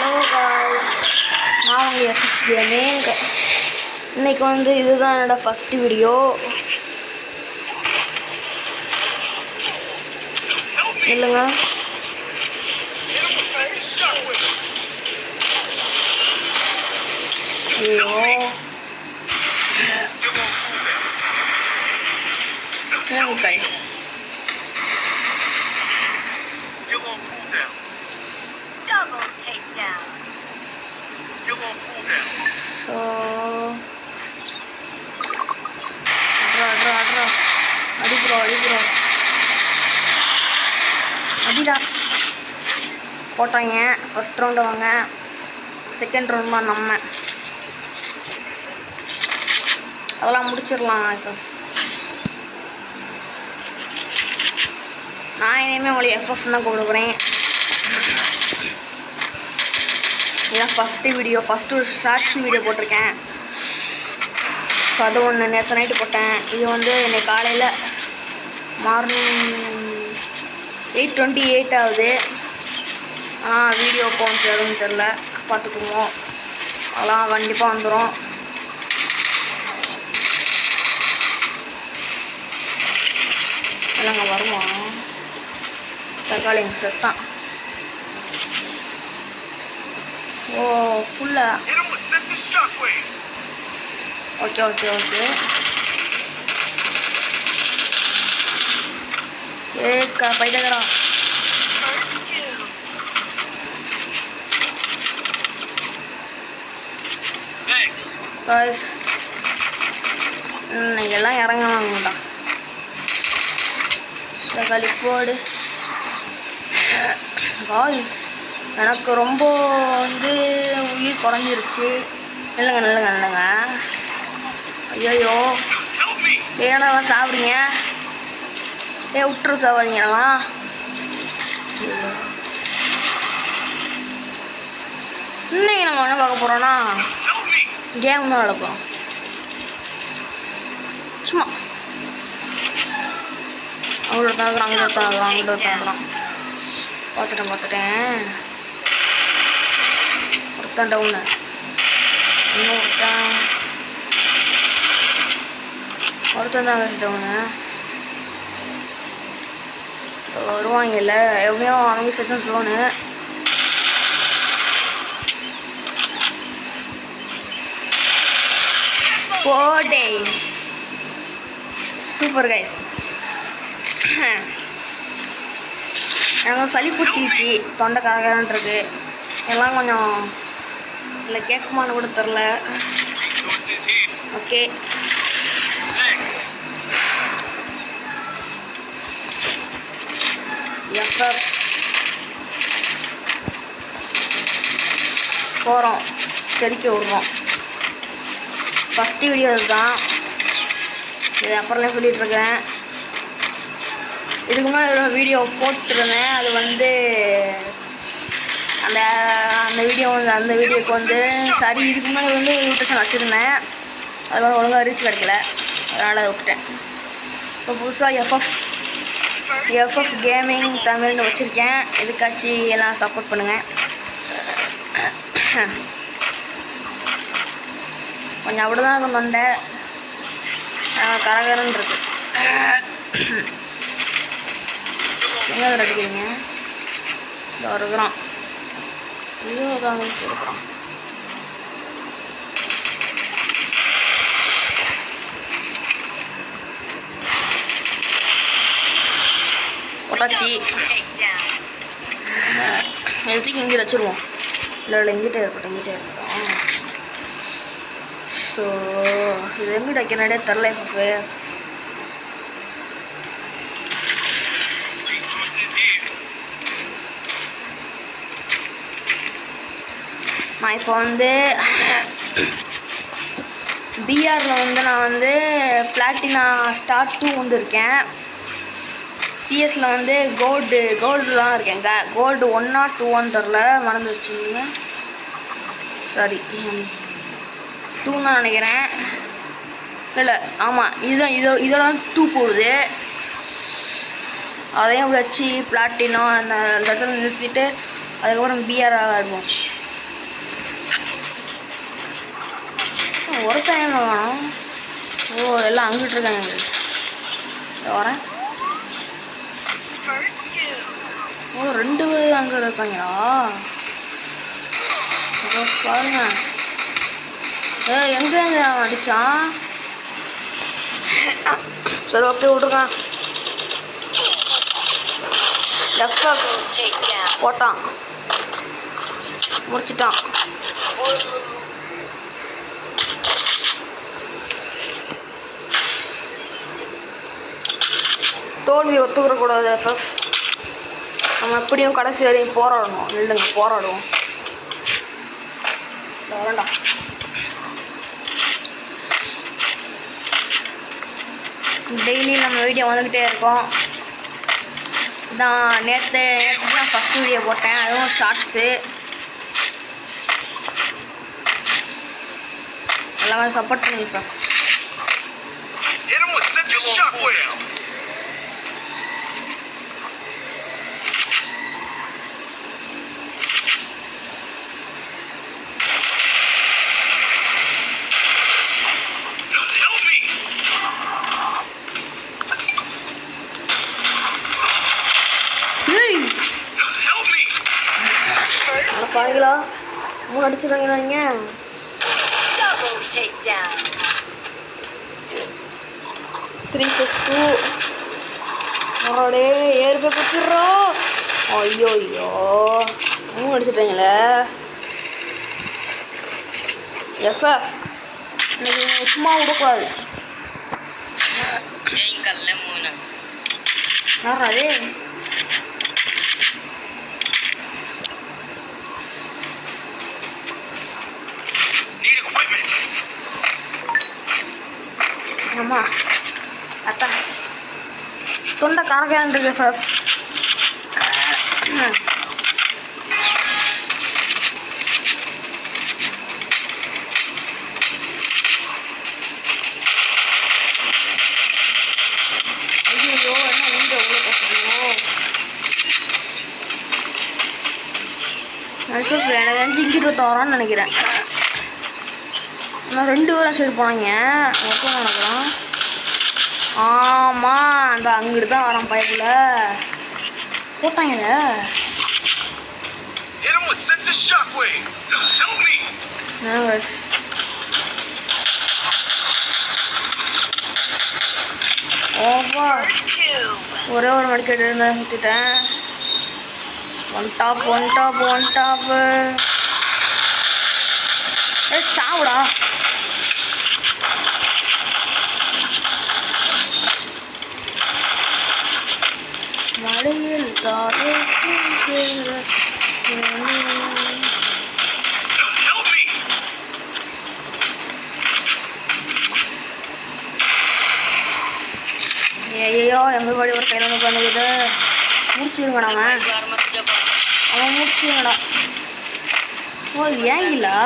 Hello guys, நான் உங்கள் FS gaming. இன்றைக்கி வந்து இதுதான் என்னோடய ஃபஸ்ட்டு வீடியோ. இல்லைங்க ஐயோ guys. Double takedown. So draw. Adi bro. Adila. போட்டாங்க ஃபர்ஸ்ட் ரவுண்ட் வாங்க, செகண்ட் ரவுண்ட் தான் நம்ம. அதெல்லாம் முடிச்சிடலாம். இப்போ நான் இனிமேல் உங்களுக்கு எஃப்எஃப் தான் கொடுக்குறேன். இதான் first video, first shorts video போட்டிருக்கேன். அது ஒன்று நேற்று நைட்டு போட்டேன். இது வந்து இன்னைக்கு காலையில் மார்னிங் 8:28 ஆகுது. வீடியோ போன் சேரும்னு தெரில, பார்த்துக்குவோம். அதெல்லாம் கண்டிப்பாக வந்துடும். இல்லைங்க வருவோம். தக்காளிங்க செத்தான். ஓ புல்ல. ஓகே ஏக்கா பைதகரா. காய்ஸ் இன்னைக்கெல்லாம் இறங்கலாங்கடா. தக்காளி போடு. காய்ஸ் எனக்கு ரொம்ப வந்து உயிர் குறைஞ்சிருச்சு. இல்லைங்க ஐயோ ஏன்னா சாப்பிடுங்க. விட்டுரு சாப்பிடுங்கண்ணா. இன்னைக்கு நம்ம என்ன பார்க்க போகிறோன்னா கேம் தான் விளையாடுறோம். சும்மா அவ்வளோ தாக்குறான். பார்த்துட்டேன். ஒருத்தன் டவுனு, ஒருத்தன் தாங்க டவுனு. வருவாங்கல்ல எப்படியோ அவங்க செத்தம் ஜோனு. போடே சூப்பர் கைஸ். எனக்கு சளி பிடிச்சிச்சு, தொண்டை கரகரன்றது. எல்லாம் கொஞ்சம் இல்லை கேட்குமான்னு கூட தெரில. ஓகே எஃப்எஃப் போகிறோம், தெறிக்க விட்றோம். ஃபஸ்ட்டு வீடியோ இதுதான். இது அப்புறம்லாம் சொல்லிகிட்ருக்கேன். இதுக்கு முன்னாடி ஒரு வீடியோ போட்டிருந்தேன். அது வந்து அந்த வீடியோக்கு வந்து சரி, இதுக்கு முன்னாடி வந்து யூடியூப் வச்சுருந்தேன். அது வந்து ஒழுங்காக ரீச் கிடைக்கல, அதனால் அதை விட்டுட்டேன். இப்போ புதுசாக எஃப்எஃப் கேமிங் தமிழ்னு வச்சுருக்கேன். இதுக்காச்சு எல்லாம் சப்போர்ட் பண்ணுங்கள். கொஞ்சம் அப்படி தான் இருக்கும் தொண்டை, கரகரன்னு இருக்கு. எங்கே அதை அடிக்கிறீங்க? இந்த இருக்கிறோம். ஐயோ தாங்க சொல்கிறோம். பொட்டாச்சி எதுக்கு இங்கே வச்சுருவோம். இல்லை எங்கிட்ட இருக்கட்டும். ஸோ இது எங்கிட்ட வைக்கிறனே தெரில. இப்போ நான் இப்போ வந்து பிஆரில் வந்து நான் வந்து பிளாட்டினா ஸ்டார் 2 வந்துருக்கேன். சிஎஸில் வந்து கோல்டுலாம் இருக்கேன். கோல்டு 1 or 2 தெரில, மறந்து வச்சுருந்தீங்க. சாரி 2 தான் நினைக்கிறேன். இல்லை ஆமாம், இதுதான் இதோட 2 போகுது. அதையும் வச்சு பிளாட்டினம் அந்த இடத்துல நிறுத்திட்டு அதுக்கப்புறம் பிஆர் ஆடுவோம். ஒருத்தன் வேணும். ஓ எல்லாம் அங்கிட்டு இருக்காங்க. வரேன். First two. ஓ 2 பேர் அங்கே இருக்காங்களா? பாருங்க. எங்கே அடித்தான்? சரி ஓகே விட்ருக்கான். Double takedown. போட்டான், முடிச்சிட்டான். தோல்வி ஒத்துக்கிறக்கூடாது எஃப்எஃப். நம்ம எப்படியும் கடைசி வரையும் போராடணும். இல்லைங்க போராடுவோம். வரேன்டா. டெய்லி நம்ம வீடியோ வந்துக்கிட்டே இருக்கோம். நான் நேற்று தான் ஃபஸ்ட் வீடியோ போட்டேன், அதுவும் ஷார்ட்ஸு. எல்லாம் கொஞ்சம் சப்போர்ட் பண்ணுங்க சார். பாருங்களா 3 அடிச்சிருவாங்க. Double takedown. 3+2. ஏறு போய் குச்சிடுறோம். ஐயோ ஐயோ 3 அடிச்சிட்டாங்களே. எஃப்எஃப் இன்னைக்கு சும்மா விடக்கூடாது. யாராது? ஆமா அத்தா தொண்டை கரகான் இருக்கு எஃப்எஃப். ஐயோ என்ன உண்டு எவ்வளோ கஷ்டமோ. எஃப்எஃப் எனக்கு இங்கிட்டு தவறான்னு நினைக்கிறேன். ஆனால் 2 பேரும் சரி போனாங்க. ஒருத்தம் நடக்கலாம். ஆமாம் அந்த அங்கிட்டு தான் வரான் பைப்பில் போட்டாங்கல்ல. ஓவா ஒரே ஒரு மெடிக்கெட் இருந்தால் சுற்றிட்டேன். ஒன் டாப் சாவுடா. மழையில் தாரு ஐயோ எங்கபடி ஒரு கையில் ஒன்று பண்ணுது. முடிச்சிருங்கடா அவன் முடிச்சிருங்கடா. ஓ ஏங்கிலா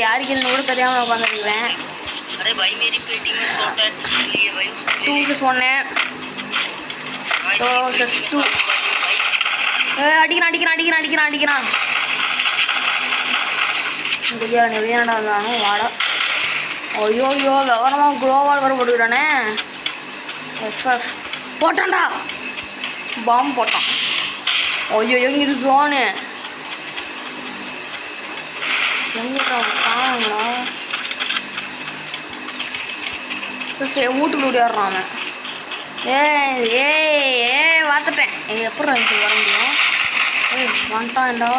யாருக்கு என்ன கூட தெரியாமல் உட்காந்துருக்குறேன். 2 சொன்னேன். ஸோ சஸ் 2 அடிக்கிறான். குடியாரன் எப்படியானடா இருந்தாலும் வாடா. ஐயோ விவரமாக குளோவால் வர போட்டுக்கிறானே. எஃப்எஃப் போட்டான்டா. பாம்பு போட்டான். ஐயோ இங்கிட்டு ஜோனு எங்கிட்ட காணுங்களா. சரி வீட்டுக்குள்ள ஓடியாடுறான் அவன். பார்த்துட்டேன். எப்படி எனக்கு வர முடியும்? வந்துட்டான்டா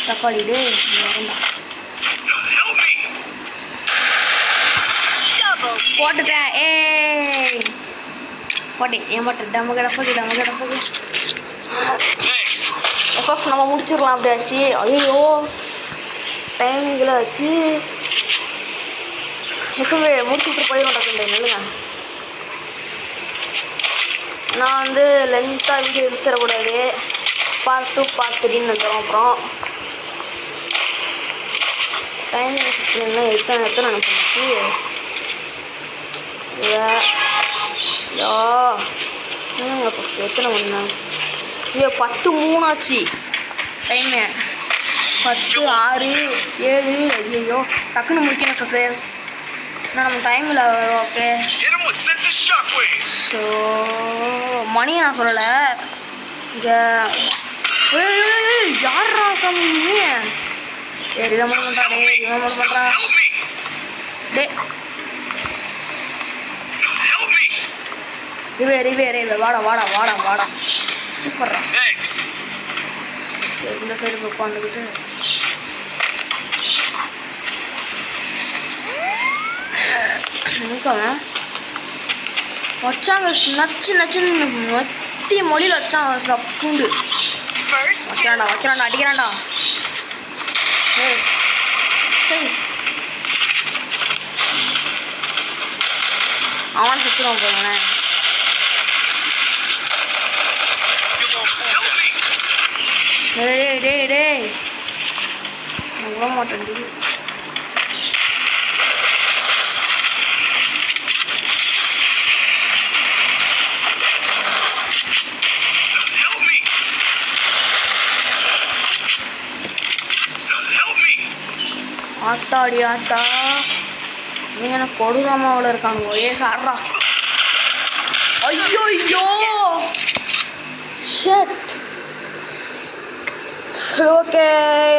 தக்காளி. வரண்டா போட்டுட்டேன். போட்டேன் ஏமாட்டேன். டமகடப்போகு எஃப்எஃப் நம்ம முடிச்சிடலாம். அப்படியாச்சு. ஐயோ டைமிங்கில் ஆச்சு. எஃப்எஃப் முடிச்சுட்டு போய் கொண்டாந்துட்டேன். இல்லைங்க நான் வந்து லென்த்தாக வீடியோ எடுத்துடக்கூடாது. பார்ட் 2 பார்ட் 3ன்னு வந்துடும். அப்புறம் டைமிங் எத்தனை அனுப்பிச்சு எத்தனை ஒன்று? ஐயோ 10:03 ஆச்சு டைமு. 10 6 7 ஐயோ டக்குன்னு முடிக்கணும் சார் நான் நம்ம டைமில் okay Hit him with sensitive shockwaves. So மணியை நான் சொல்லலை இங்கே யாரா சாமி நீ ஏ ரிமோட் பண்ணுறா டே ரிமோட் பண்ணுறா Help me. டே Help me. ரிவே வாடா வாடா வாடா வாடா சூப்பர்ரா Thanks. சரி இந்த சைடு போய் உட்காந்துக்கிட்டு இருக்கவன் வச்சாங்க நச்சு நச்சுன்னு வட்டி மொழியில் வச்சான் சப்புண்டு First வைக்கிறான்டா அடிக்கிறான்டா ஏய் சரி அவனை சுற்றுறான் போங்களேன் Help me. டேய் நான் விட மாட்டேன் Help me. Help me. ஆத்தாடி ஆத்தா நீ எனக்கு கொடூரமாவில் இருக்கானுங்க ஏ சார்ரா ஐயோ ஐயோ ஷட் ஓகே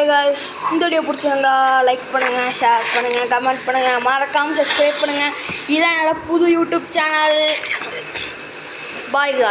காய்ஸ் இந்த வீடியோ பிடிச்சிருந்தா லைக் பண்ணுங்கள் ஷேர் பண்ணுங்கள் கமெண்ட் பண்ணுங்கள் மறக்காமல் சப்ஸ்கிரைப் பண்ணுங்கள் இதான் என்னோட புது யூடியூப் சேனல் பாய்